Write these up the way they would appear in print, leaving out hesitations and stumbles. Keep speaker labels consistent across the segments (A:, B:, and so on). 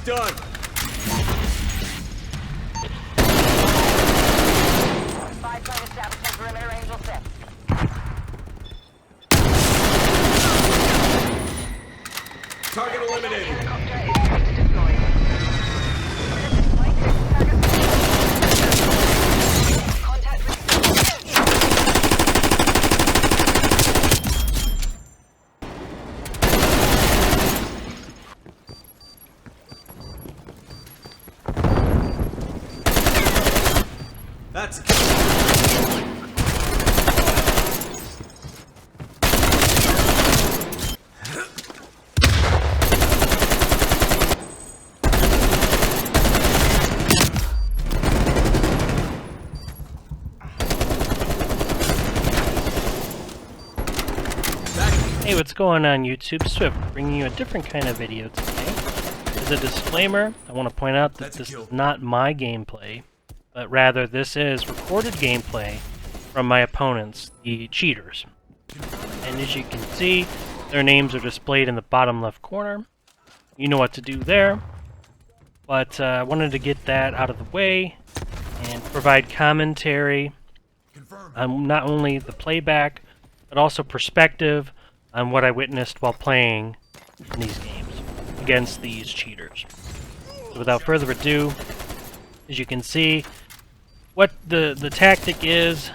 A: done.
B: Five-point establishment perimeter, Angel 6.
A: Target eliminated.
B: Helicopter is ready to deploy. Contact with...
A: That's
C: Hey, what's going on YouTube? Swift bringing you a different kind of video today. As a disclaimer, I want to point out that this is not my gameplay, but rather this is recorded gameplay from my opponents, the cheaters. And as you can see, their names are displayed in the bottom left corner. You know what to do there, but I wanted to get that out of the way and provide commentary on not only the playback, but also perspective on what I witnessed while playing in these games against these cheaters. So without further ado, as you can see, what the tactic is,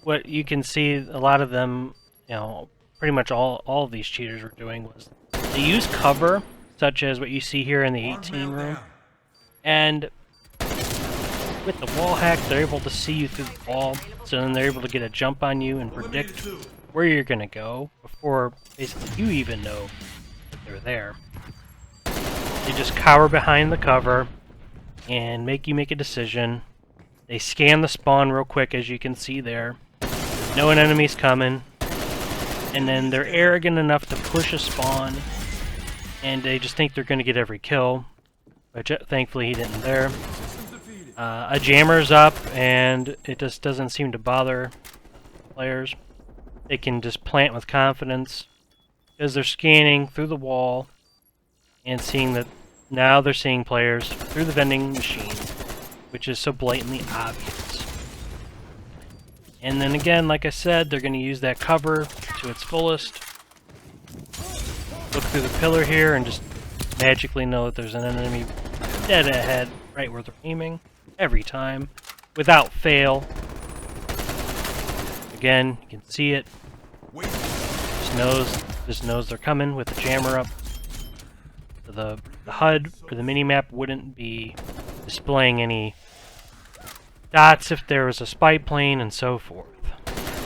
C: what you can see a lot of them, you know, pretty much all of these cheaters were doing was they use cover, such as what you see here in the 18 room, and with the wall hack, they're able to see you through the wall, so then they're able to get a jump on you and predict where you're gonna go before basically you even know that they're there. They just cower behind the cover and make you make a decision. They scan the spawn real quick, as you can see there. No enemies coming, and then they're arrogant enough to push a spawn, and they just think they're gonna get every kill, which thankfully he didn't there. A jammer's up, and it just doesn't seem to bother players. They can just plant with confidence because they're scanning through the wall and seeing that now they're seeing players through the vending machine, which is so blatantly obvious. And then again, like I said, they're going to use that cover to its fullest. Look through the pillar here and just magically know that there's an enemy dead ahead, right where they're aiming, every time, without fail. Again, you can see it. Just knows they're coming with the jammer up. So the HUD or the minimap wouldn't be displaying any dots if there was a spy plane and so forth.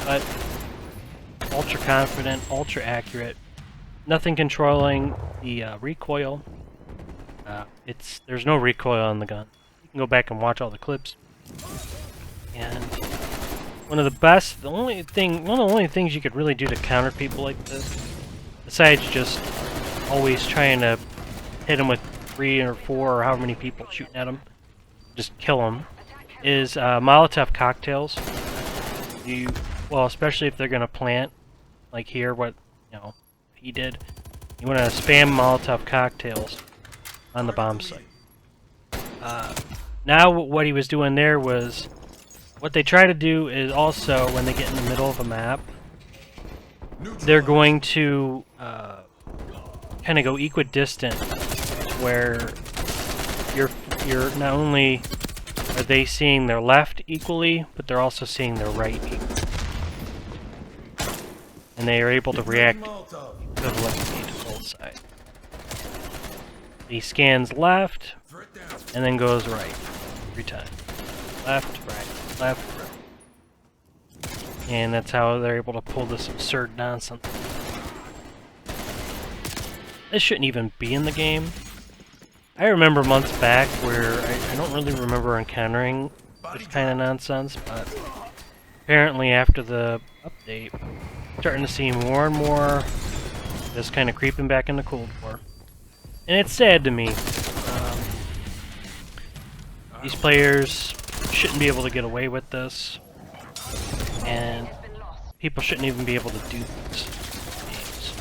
C: But ultra confident, ultra accurate. Nothing controlling the recoil. There's no recoil on the gun. You can go back and watch all the clips. And one of the only things you could really do to counter people like this, besides just always trying to hit them with 3 or 4 or however many people shooting at them, just kill them, is Molotov cocktails. Well, especially if they're gonna plant, like here, what he did. You want to spam Molotov cocktails on the bomb site. Now what he was doing there was, what they try to do is also, when they get in the middle of a map, they're going to kind of go equidistant, where you're not only are they seeing their left equally, but they're also seeing their right equally. And they are able to react equivalently to both sides. He scans left, and then goes right, every time. Left, right, left, right. And that's how they're able to pull this absurd nonsense. This shouldn't even be in the game. I remember months back where I don't really remember encountering this kind of nonsense, but apparently after the update, starting to see more and more this kind of creeping back into Cold War. And it's sad to me. These players shouldn't be able to get away with this, and people shouldn't even be able to do this in games.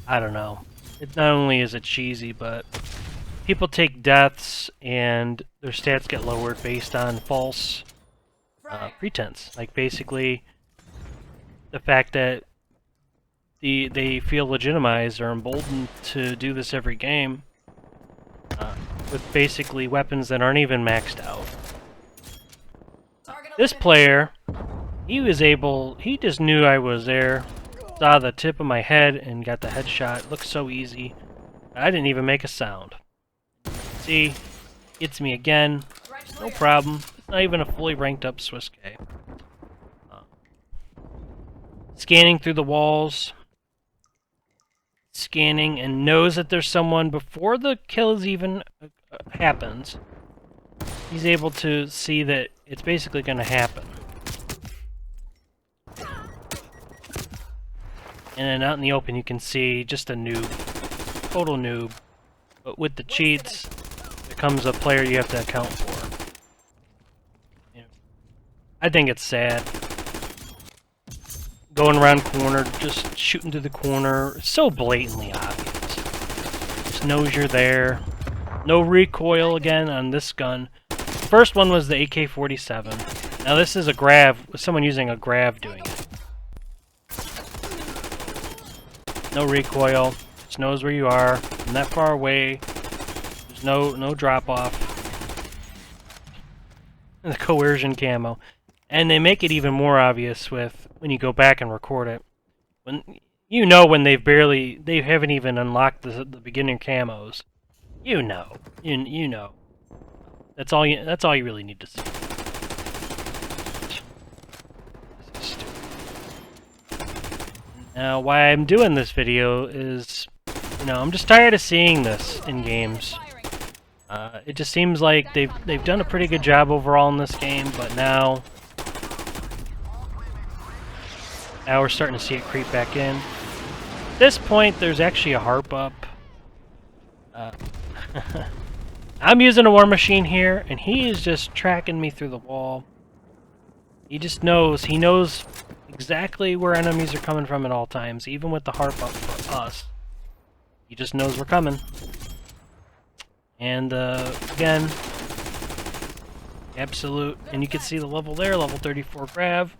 C: I don't know. It not only is it cheesy, but people take deaths and their stats get lowered based on false pretense. Like basically, the fact that they feel legitimized or emboldened to do this every game with basically weapons that aren't even maxed out. This player, he just knew I was there, saw the tip of my head and got the headshot. It looked so easy. I didn't even make a sound. See, gets me again, no problem. It's not even a fully ranked up SwiftK. Scanning through the walls. Scanning and knows that there's someone before the kill even happens. He's able to see that it's basically going to happen. And then out in the open you can see just a noob. Total noob. But with the cheats, there comes a player you have to account for. You know, I think it's sad. Going around corner, just shooting through the corner, so blatantly obvious. Just knows you're there. No recoil again on this gun. First one was the AK-47. Now this is a grav, someone using a grav doing it. No recoil, just knows where you are. From that far away, there's no drop off. The coercion camo. And they make it even more obvious with when you go back and record it. When you know when they haven't even unlocked the beginner camos. You know. You know. That's all you really need to see. This is stupid. Now why I'm doing this video is, you know, I'm just tired of seeing this in games. It just seems like they've done a pretty good job overall in this game, but now we're starting to see it creep back in. At this point, there's actually a harp up. I'm using a war machine here, and he is just tracking me through the wall. He just knows. He knows exactly where enemies are coming from at all times, even with the harp up for us. He just knows we're coming. And again, absolute. And you can see the level there, level 34 grav.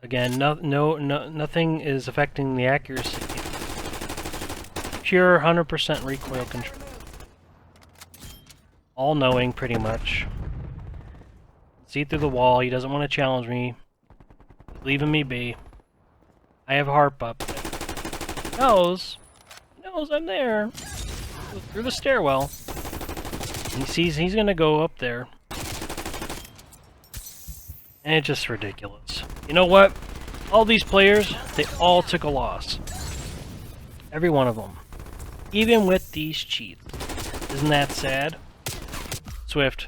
C: Again, nothing is affecting the accuracy. Pure 100% recoil control. All-knowing, pretty much. See through the wall. He doesn't want to challenge me. He's leaving me be. I have harp up. He knows I'm there. Go through the stairwell. He sees he's gonna go up there. And it's just ridiculous. You know what? All these players, they all took a loss. Every one of them. Even with these cheats. Isn't that sad? Swift,